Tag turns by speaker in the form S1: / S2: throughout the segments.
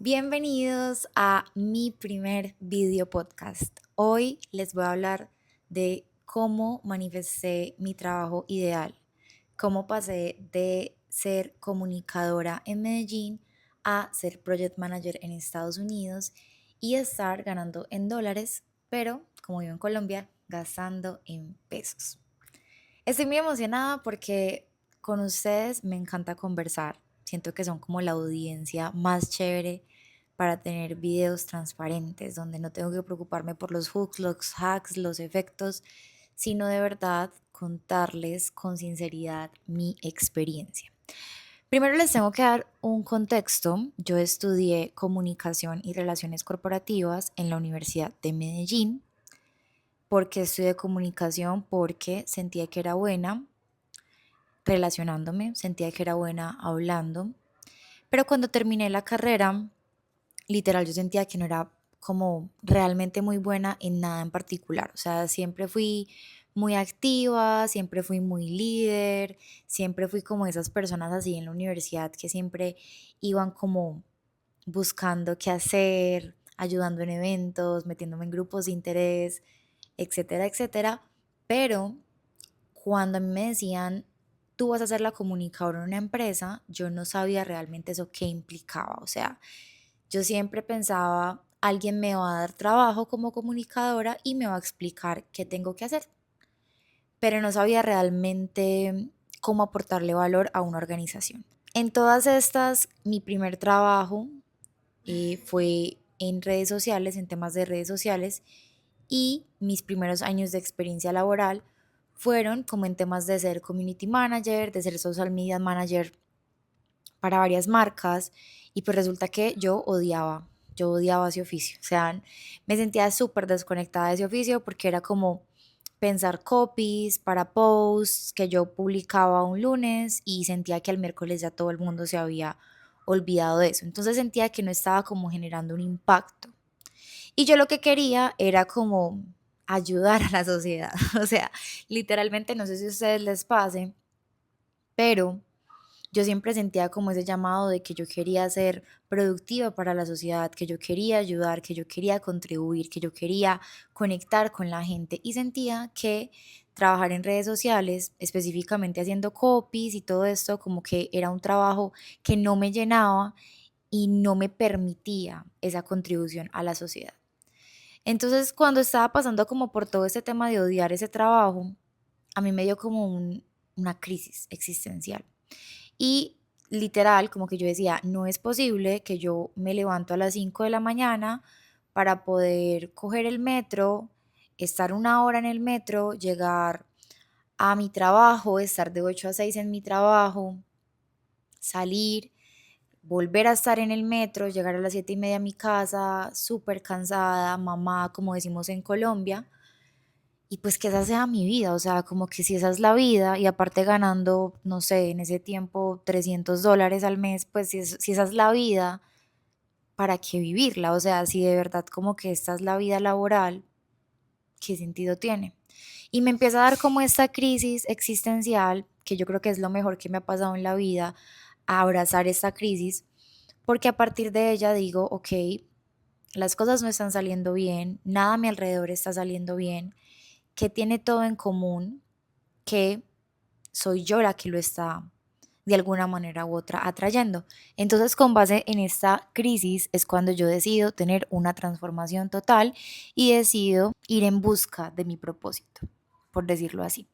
S1: Bienvenidos a mi primer video podcast. Hoy les voy a hablar de cómo manifesté mi trabajo ideal, cómo pasé de ser comunicadora en Medellín a ser project manager en Estados Unidos y estar ganando en dólares, pero como vivo en Colombia, gastando en pesos. Estoy muy emocionada porque con ustedes me encanta conversar. Siento que son como la audiencia más chévere para tener videos transparentes, donde no tengo que preocuparme por los hooks, los hacks, los efectos, sino de verdad contarles con sinceridad mi experiencia. Primero les tengo que dar un contexto. Yo estudié comunicación y relaciones corporativas en la Universidad de Medellín. ¿Por qué estudié comunicación? Porque sentía que era buena relacionándome, sentía que era buena hablando, pero cuando terminé la carrera, literal yo sentía que no era como realmente muy buena en nada en particular, o sea, siempre fui muy activa, siempre fui muy líder, siempre fui como esas personas así en la universidad que siempre iban como buscando qué hacer, ayudando en eventos, metiéndome en grupos de interés, etcétera, etcétera, pero cuando a mí me decían, tú vas a ser la comunicadora en una empresa, yo no sabía realmente eso qué implicaba. O sea, yo siempre pensaba, alguien me va a dar trabajo como comunicadora y me va a explicar qué tengo que hacer, pero no sabía realmente cómo aportarle valor a una organización. En todas estas, mi primer trabajo fue en redes sociales, en temas de redes sociales, y mis primeros años de experiencia laboral fueron como en temas de ser community manager, de ser social media manager para varias marcas, y pues resulta que yo odiaba ese oficio. O sea, me sentía súper desconectada de ese oficio porque era como pensar copies para posts que yo publicaba un lunes y sentía que al miércoles ya todo el mundo se había olvidado de eso. Entonces sentía que no estaba como generando un impacto. Y yo lo que quería era como ayudar a la sociedad. O sea, literalmente no sé si a ustedes les pase, pero yo siempre sentía como ese llamado de que yo quería ser productiva para la sociedad, que yo quería ayudar, que yo quería contribuir, que yo quería conectar con la gente y sentía que trabajar en redes sociales, específicamente haciendo copies y todo esto, como que era un trabajo que no me llenaba y no me permitía esa contribución a la sociedad. Entonces, cuando estaba pasando como por todo ese tema de odiar ese trabajo, a mí me dio como una crisis existencial. Y literal, como que yo decía, no es posible que yo me levanto a las 5 de la mañana para poder coger el metro, estar una hora en el metro, llegar a mi trabajo, estar de 8 a 6 en mi trabajo, salir, volver a estar en el metro, llegar a las 7:30 a mi casa, súper cansada, mamá, como decimos en Colombia, y pues que esa sea mi vida, o sea, como que si esa es la vida y aparte ganando, no sé, en ese tiempo $300 al mes, pues si esa es la vida, ¿para qué vivirla? O sea, si de verdad como que esta es la vida laboral, ¿qué sentido tiene? Y me empieza a dar como esta crisis existencial, que yo creo que es lo mejor que me ha pasado en la vida, a abrazar esta crisis, porque a partir de ella digo, ok, las cosas no están saliendo bien, nada a mi alrededor está saliendo bien, que tiene todo en común, que soy yo la que lo está de alguna manera u otra atrayendo. Entonces, con base en esta crisis es cuando yo decido tener una transformación total y decido ir en busca de mi propósito, por decirlo así.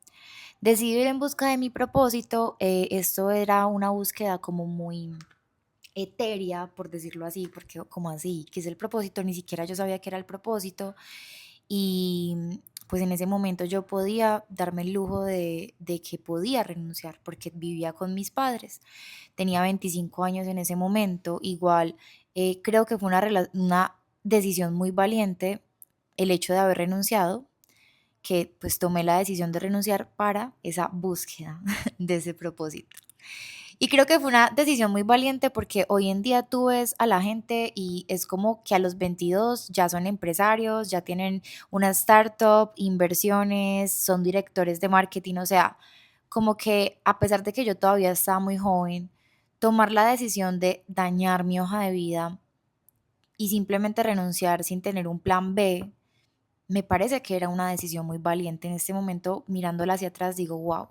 S1: Decido ir en busca de mi propósito. Esto era una búsqueda como muy etérea, por decirlo así, porque como así, ¿qué es el propósito? Ni siquiera yo sabía que era el propósito y pues en ese momento yo podía darme el lujo de que podía renunciar porque vivía con mis padres. Tenía 25 años en ese momento, igual creo que fue una decisión muy valiente el hecho de haber renunciado, que pues tomé la decisión de renunciar para esa búsqueda de ese propósito. Y creo que fue una decisión muy valiente porque hoy en día tú ves a la gente y es como que a los 22 ya son empresarios, ya tienen una startup, inversiones, son directores de marketing, o sea, como que a pesar de que yo todavía estaba muy joven, tomar la decisión de dañar mi hoja de vida y simplemente renunciar sin tener un plan B, me parece que era una decisión muy valiente. En este momento, mirándola hacia atrás, digo, wow.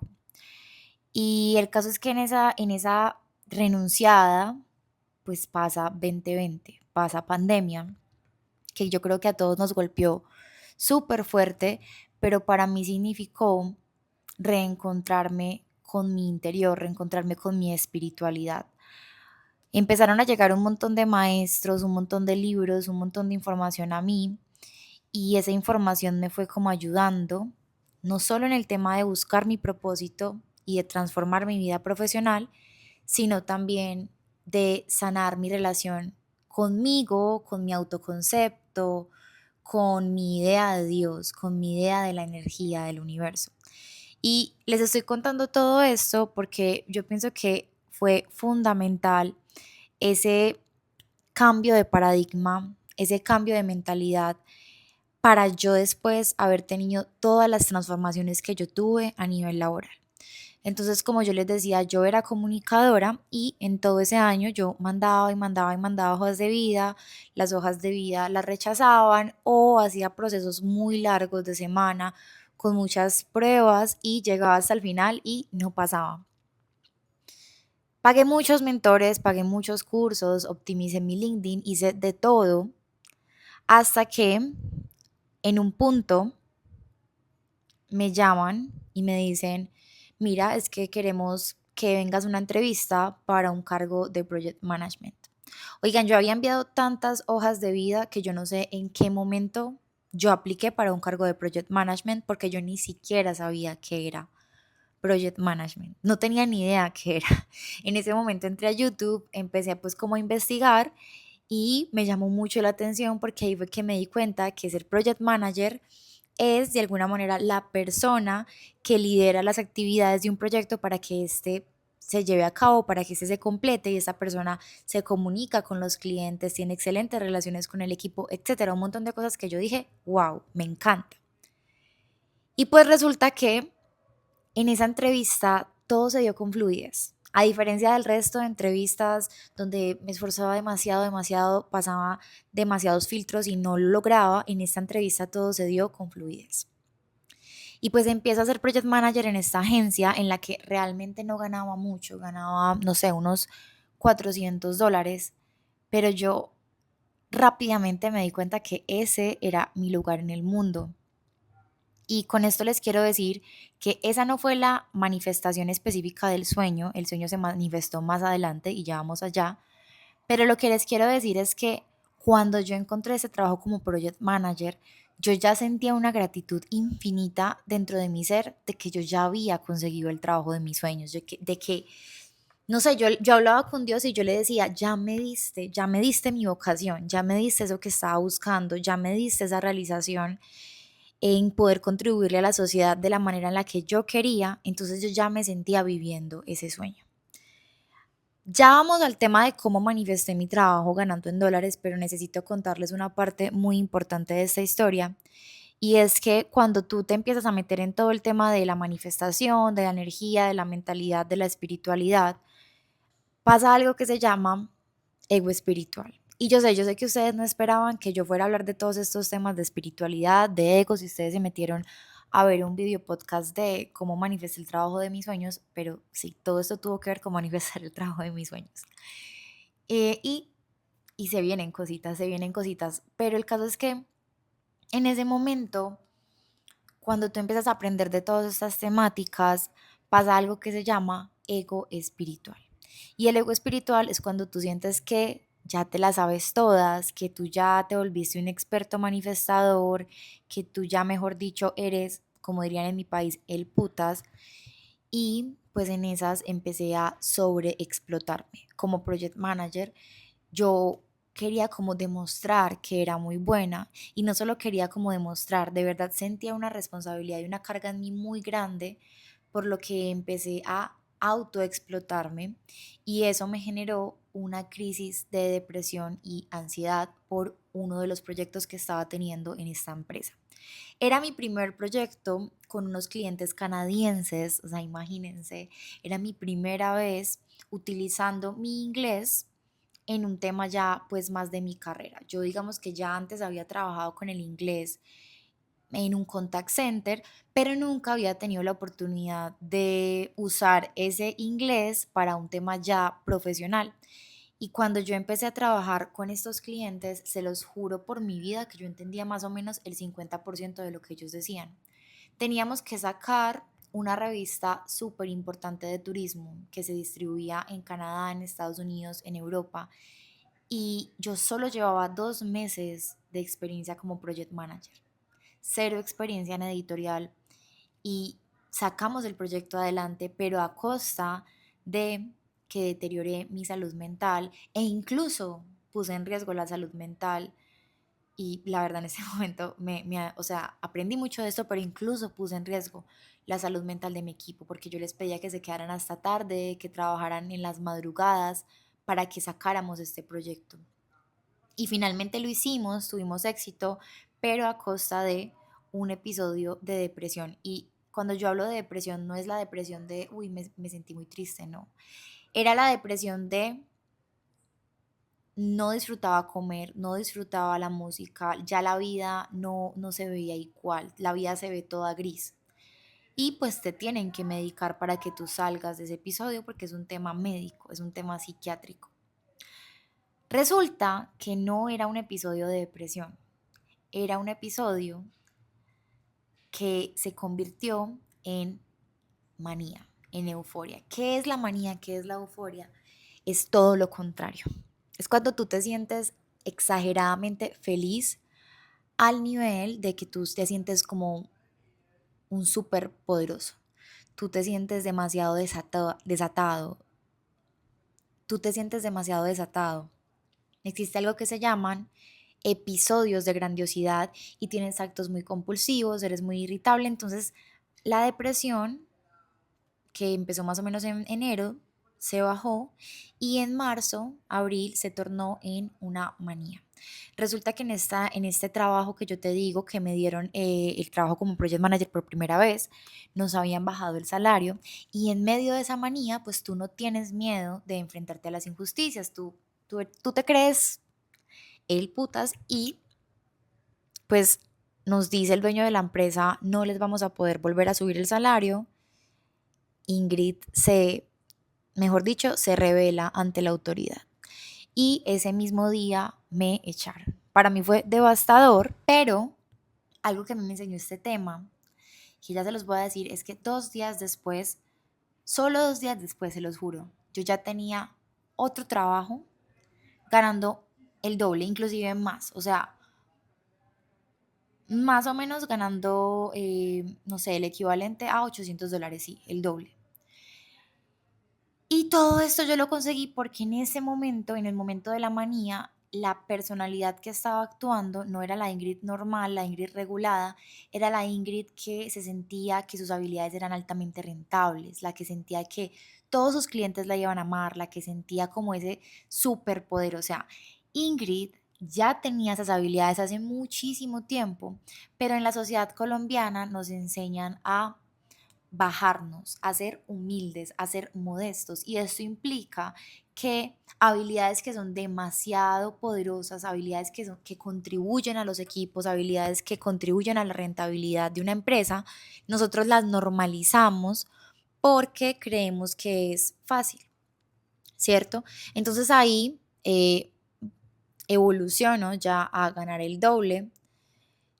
S1: Y el caso es que en esa renunciada, pues pasa 2020, pasa pandemia, que yo creo que a todos nos golpeó súper fuerte, pero para mí significó reencontrarme con mi interior, reencontrarme con mi espiritualidad. Empezaron a llegar un montón de maestros, un montón de libros, un montón de información a mí y esa información me fue como ayudando, no solo en el tema de buscar mi propósito y de transformar mi vida profesional, sino también de sanar mi relación conmigo, con mi autoconcepto, con mi idea de Dios, con mi idea de la energía del universo. Y les estoy contando todo esto porque yo pienso que fue fundamental ese cambio de paradigma, ese cambio de mentalidad para yo después haber tenido todas las transformaciones que yo tuve a nivel laboral. Entonces, como yo les decía, yo era comunicadora y en todo ese año yo mandaba y mandaba y mandaba hojas de vida, las hojas de vida las rechazaban o hacía procesos muy largos de semana con muchas pruebas y llegaba hasta el final y no pasaba. Pagué muchos mentores, pagué muchos cursos, optimicé mi LinkedIn, hice de todo, hasta que en un punto me llaman y me dicen, mira, es que queremos que vengas a una entrevista para un cargo de project management. Oigan, yo había enviado tantas hojas de vida que yo no sé en qué momento yo apliqué para un cargo de project management porque yo ni siquiera sabía qué era project management. No tenía ni idea qué era. En ese momento entré a YouTube, empecé pues como a investigar y me llamó mucho la atención porque ahí fue que me di cuenta que ser project manager es de alguna manera la persona que lidera las actividades de un proyecto para que éste se lleve a cabo, para que éste se complete y esa persona se comunica con los clientes, tiene excelentes relaciones con el equipo, etcétera, un montón de cosas que yo dije, wow, me encanta. Y pues resulta que en esa entrevista todo se dio con fluidez. A diferencia del resto de entrevistas donde me esforzaba demasiado, demasiado, pasaba demasiados filtros y no lo lograba, en esta entrevista todo se dio con fluidez. Y pues empiezo a ser project manager en esta agencia en la que realmente no ganaba mucho, ganaba, no sé, unos $400, pero yo rápidamente me di cuenta que ese era mi lugar en el mundo. Y con esto les quiero decir que esa no fue la manifestación específica del sueño, el sueño se manifestó más adelante y ya vamos allá, pero lo que les quiero decir es que cuando yo encontré ese trabajo como project manager, yo ya sentía una gratitud infinita dentro de mi ser de que yo ya había conseguido el trabajo de mis sueños, de que no sé, yo hablaba con Dios y yo le decía, ya me diste mi vocación, ya me diste eso que estaba buscando, ya me diste esa realización en poder contribuirle a la sociedad de la manera en la que yo quería, entonces yo ya me sentía viviendo ese sueño. Ya vamos al tema de cómo manifesté mi trabajo ganando en dólares, pero necesito contarles una parte muy importante de esta historia. Y es que cuando tú te empiezas a meter en todo el tema de la manifestación, de la energía, de la mentalidad, de la espiritualidad, pasa algo que se llama ego espiritual. Y yo sé que ustedes no esperaban que yo fuera a hablar de todos estos temas de espiritualidad, de ego, si ustedes se metieron a ver un video podcast de cómo manifestar el trabajo de mis sueños, pero sí, todo esto tuvo que ver con manifestar el trabajo de mis sueños. Eh, y, y se vienen cositas, pero el caso es que en ese momento, cuando tú empiezas a aprender de todas estas temáticas, pasa algo que se llama ego espiritual. Y el ego espiritual es cuando tú sientes que ya te las sabes todas, que tú ya te volviste un experto manifestador, que tú ya, mejor dicho, eres, como dirían en mi país, el putas. Y pues en esas empecé a sobreexplotarme. Como project manager, yo quería como demostrar que era muy buena y no solo quería como demostrar, de verdad sentía una responsabilidad y una carga en mí muy grande, por lo que empecé a autoexplotarme y eso me generó una crisis de depresión y ansiedad por uno de los proyectos que estaba teniendo en esta empresa. Era mi primer proyecto con unos clientes canadienses, o sea, imagínense, era mi primera vez utilizando mi inglés en un tema ya pues más de mi carrera. Yo digamos que ya antes había trabajado con el inglés en un contact center, pero nunca había tenido la oportunidad de usar ese inglés para un tema ya profesional. Y cuando yo empecé a trabajar con estos clientes, se los juro por mi vida que yo entendía más o menos el 50% de lo que ellos decían. Teníamos que sacar una revista súper importante de turismo que se distribuía en Canadá, en Estados Unidos, en Europa. Y yo solo llevaba 2 meses de experiencia como project manager, cero experiencia en editorial, y sacamos el proyecto adelante, pero a costa de que deterioré mi salud mental e incluso puse en riesgo la salud mental. Y la verdad en ese momento, o sea, aprendí mucho de esto, pero incluso puse en riesgo la salud mental de mi equipo, porque yo les pedía que se quedaran hasta tarde, que trabajaran en las madrugadas para que sacáramos este proyecto. Y finalmente lo hicimos, tuvimos éxito, pero a costa de un episodio de depresión. Y cuando yo hablo de depresión, no es la depresión de, uy, me sentí muy triste, no. Era la depresión de no disfrutaba comer, no disfrutaba la música, ya la vida no se veía igual, la vida se ve toda gris. Y pues te tienen que medicar para que tú salgas de ese episodio porque es un tema médico, es un tema psiquiátrico. Resulta que no era un episodio de depresión, era un episodio que se convirtió en manía, en euforia. ¿Qué es la manía? ¿Qué es la euforia? Es todo lo contrario. Es cuando tú te sientes exageradamente feliz al nivel de que tú te sientes como un superpoderoso. Tú te sientes demasiado desatado. Tú te sientes demasiado desatado. Existe algo que se llaman episodios de grandiosidad y tienes actos muy compulsivos, eres muy irritable. Entonces, la depresión, que empezó más o menos en enero, se bajó y en marzo, abril, se tornó en una manía. Resulta que en este trabajo que yo te digo, que me dieron el trabajo como project manager por primera vez, nos habían bajado el salario y en medio de esa manía, pues tú no tienes miedo de enfrentarte a las injusticias, tú te crees el putas y pues nos dice el dueño de la empresa, no les vamos a poder volver a subir el salario. Ingrid mejor dicho, se revela ante la autoridad. Y ese mismo día me echaron. Para mí fue devastador, pero algo que a mí me enseñó este tema, que ya se los voy a decir, es que 2 días después, solo 2 días después, se los juro, yo ya tenía otro trabajo ganando el doble, inclusive más. O sea, más o menos ganando, no sé, el equivalente a $800, sí, el doble. Y todo esto yo lo conseguí porque en ese momento, en el momento de la manía, la personalidad que estaba actuando no era la Ingrid normal, la Ingrid regulada, era la Ingrid que se sentía que sus habilidades eran altamente rentables, la que sentía que todos sus clientes la iban a amar, la que sentía como ese superpoder. O sea, Ingrid ya tenía esas habilidades hace muchísimo tiempo, pero en la sociedad colombiana nos enseñan a bajarnos, a ser humildes, a ser modestos. Y esto implica que habilidades que son demasiado poderosas, habilidades que contribuyen a los equipos, habilidades que contribuyen a la rentabilidad de una empresa, nosotros las normalizamos porque creemos que es fácil, ¿cierto? Entonces ahí evoluciono ya a ganar el doble.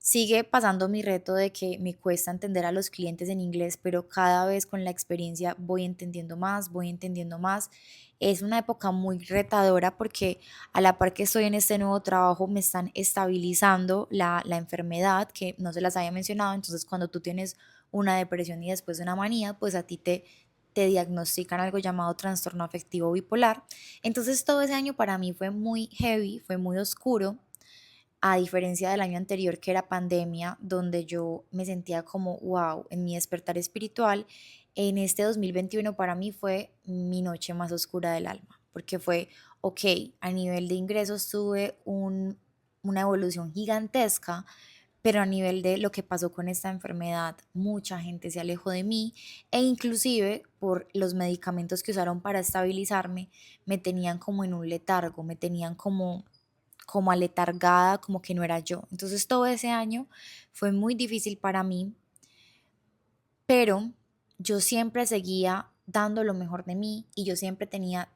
S1: Sigue pasando mi reto de que me cuesta entender a los clientes en inglés, pero cada vez con la experiencia voy entendiendo más, voy entendiendo más. Es una época muy retadora porque a la par que estoy en este nuevo trabajo me están estabilizando la enfermedad que no se las había mencionado. Entonces cuando tú tienes una depresión y después una manía, pues a ti te diagnostican algo llamado trastorno afectivo bipolar. Entonces todo ese año para mí fue muy heavy, fue muy oscuro, a diferencia del año anterior que era pandemia, donde yo me sentía como, wow, en mi despertar espiritual. En este 2021 para mí fue mi noche más oscura del alma, porque fue, ok, a nivel de ingresos tuve una evolución gigantesca, pero a nivel de lo que pasó con esta enfermedad, mucha gente se alejó de mí e inclusive por los medicamentos que usaron para estabilizarme, me tenían como en un letargo, me tenían como aletargada, como que no era yo. Entonces todo ese año fue muy difícil para mí, pero yo siempre seguía dando lo mejor de mí y yo siempre tenía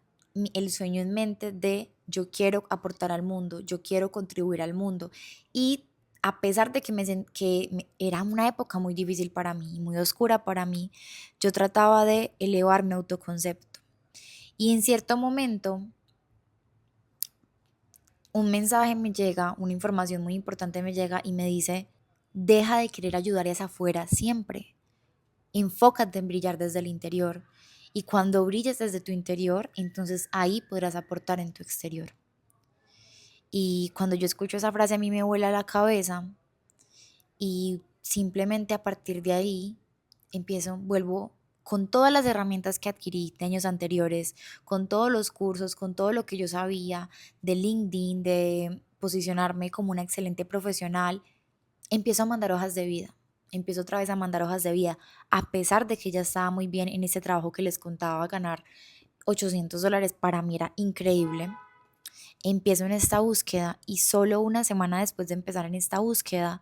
S1: el sueño en mente de yo quiero aportar al mundo, yo quiero contribuir al mundo. Y a pesar de que, era una época muy difícil para mí, muy oscura para mí, yo trataba de elevar mi autoconcepto. Y en cierto momento, un mensaje me llega, una información muy importante me llega y me dice, deja de querer ayudar hacia afuera siempre. Enfócate en brillar desde el interior y cuando brilles desde tu interior, entonces ahí podrás aportar en tu exterior. Y cuando yo escucho esa frase a mí me vuela la cabeza y simplemente a partir de ahí vuelvo con todas las herramientas que adquirí de años anteriores, con todos los cursos, con todo lo que yo sabía de LinkedIn, de posicionarme como una excelente profesional, empiezo a mandar hojas de vida. Empiezo otra vez a mandar hojas de vida, a pesar de que ya estaba muy bien en ese trabajo que les contaba, ganar $800 para mí era increíble. Empiezo en esta búsqueda y solo una semana después de empezar en esta búsqueda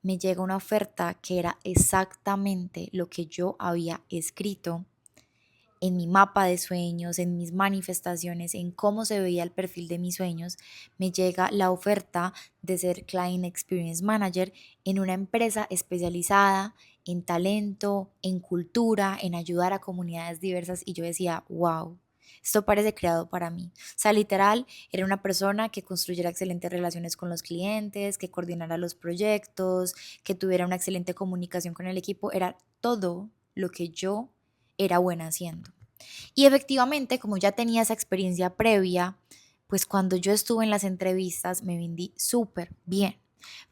S1: me llega una oferta que era exactamente lo que yo había escrito en mi mapa de sueños, en mis manifestaciones, en cómo se veía el perfil de mis sueños. Me llega la oferta de ser Client Experience Manager en una empresa especializada en talento, en cultura, en ayudar a comunidades diversas y yo decía, wow, esto parece creado para mí. O sea, literal, era una persona que construyera excelentes relaciones con los clientes, que coordinara los proyectos, que tuviera una excelente comunicación con el equipo. Era todo lo que yo era buena haciendo. Y efectivamente, como ya tenía esa experiencia previa, pues cuando yo estuve en las entrevistas me vendí súper bien,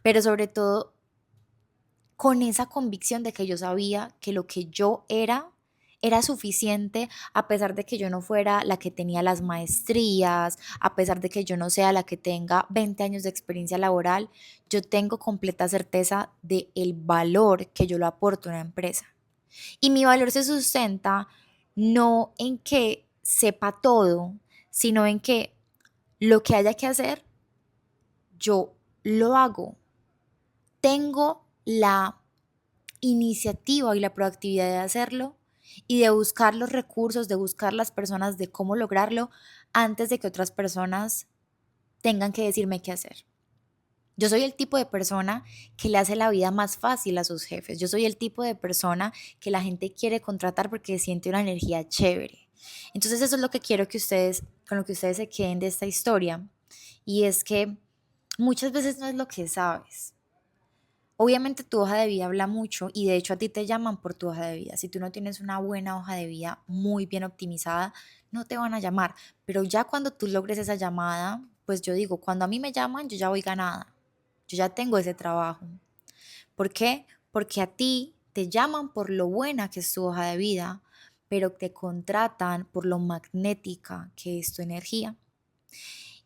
S1: pero sobre todo con esa convicción de que yo sabía que lo que yo era suficiente, a pesar de que yo no fuera la que tenía las maestrías, a pesar de que yo no sea la que tenga 20 años de experiencia laboral, yo tengo completa certeza de el valor que yo lo aporto a una empresa. Y mi valor se sustenta no en que sepa todo, sino en que lo que haya que hacer, yo lo hago. Tengo la iniciativa y la proactividad de hacerlo y de buscar los recursos, de buscar las personas, de cómo lograrlo antes de que otras personas tengan que decirme qué hacer. Yo soy el tipo de persona que le hace la vida más fácil a sus jefes. Yo soy el tipo de persona que la gente quiere contratar porque siente una energía chévere. Entonces eso es lo que quiero que ustedes, con lo que ustedes se queden de esta historia. Y es que muchas veces no es lo que sabes. Obviamente tu hoja de vida habla mucho y de hecho a ti te llaman por tu hoja de vida. Si tú no tienes una buena hoja de vida muy bien optimizada, no te van a llamar. Pero ya cuando tú logres esa llamada, pues yo digo, cuando a mí me llaman, yo ya voy ganada. Yo ya tengo ese trabajo. ¿Por qué? Porque a ti te llaman por lo buena que es tu hoja de vida, pero te contratan por lo magnética que es tu energía.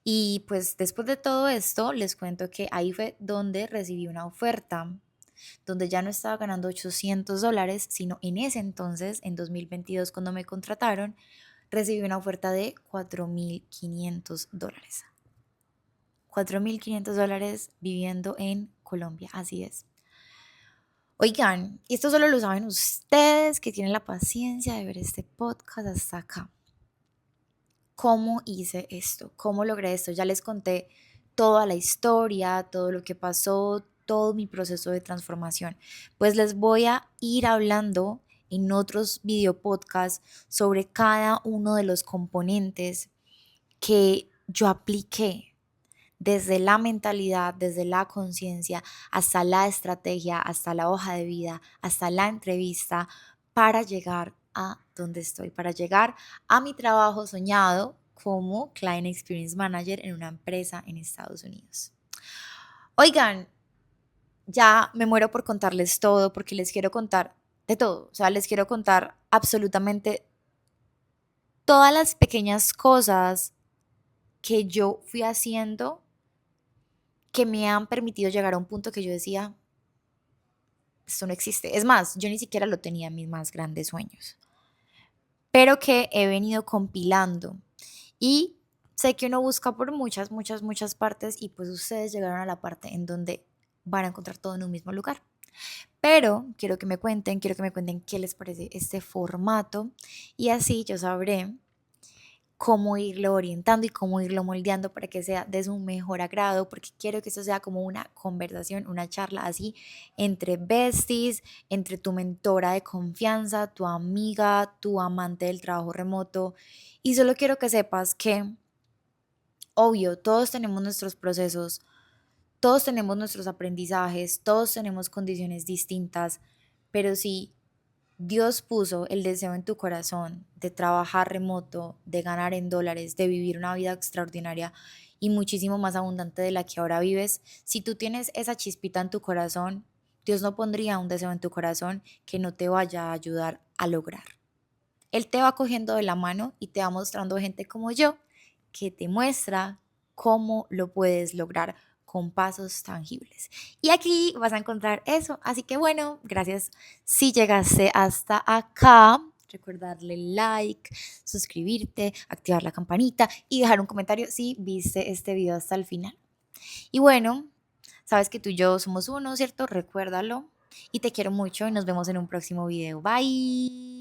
S1: Y pues después de todo esto, les cuento que ahí fue donde recibí una oferta, donde ya no estaba ganando $800, sino en ese entonces, en 2022, cuando me contrataron, recibí una oferta de $4,500. $4,500 viviendo en Colombia, así es. Oigan, y esto solo lo saben ustedes que tienen la paciencia de ver este podcast hasta acá. ¿Cómo hice esto? ¿Cómo logré esto? Ya les conté toda la historia, todo lo que pasó, todo mi proceso de transformación. Pues les voy a ir hablando en otros video podcasts sobre cada uno de los componentes que yo apliqué desde la mentalidad, desde la conciencia, hasta la estrategia, hasta la hoja de vida, hasta la entrevista, para llegar a donde estoy, para llegar a mi trabajo soñado como Client Experience Manager en una empresa en Estados Unidos. Oigan, ya me muero por contarles todo porque les quiero contar de todo, o sea, les quiero contar absolutamente todas las pequeñas cosas que yo fui haciendo que me han permitido llegar a un punto que yo decía, esto no existe. Es más, yo ni siquiera lo tenía en mis más grandes sueños, pero que he venido compilando. Y sé que uno busca por muchas, muchas, muchas partes y pues ustedes llegaron a la parte en donde van a encontrar todo en un mismo lugar. Pero quiero que me cuenten qué les parece este formato y así yo sabré cómo irlo orientando y cómo irlo moldeando para que sea de su mejor agrado, porque quiero que esto sea como una conversación, una charla así entre besties, entre tu mentora de confianza, tu amiga, tu amante del trabajo remoto. Y solo quiero que sepas que, obvio, todos tenemos nuestros procesos, todos tenemos nuestros aprendizajes, todos tenemos condiciones distintas, pero si Dios puso el deseo en tu corazón de trabajar remoto, de ganar en dólares, de vivir una vida extraordinaria y muchísimo más abundante de la que ahora vives. Si tú tienes esa chispita en tu corazón, Dios no pondría un deseo en tu corazón que no te vaya a ayudar a lograr. Él te va cogiendo de la mano y te va mostrando gente como yo que te muestra cómo lo puedes lograr con pasos tangibles. Y aquí vas a encontrar eso. Así que bueno, gracias si llegaste hasta acá. Recuerda darle like, suscribirte, activar la campanita y dejar un comentario si viste este video hasta el final. Y bueno, sabes que tú y yo somos uno, ¿cierto? Recuérdalo. Y te quiero mucho y nos vemos en un próximo video. Bye.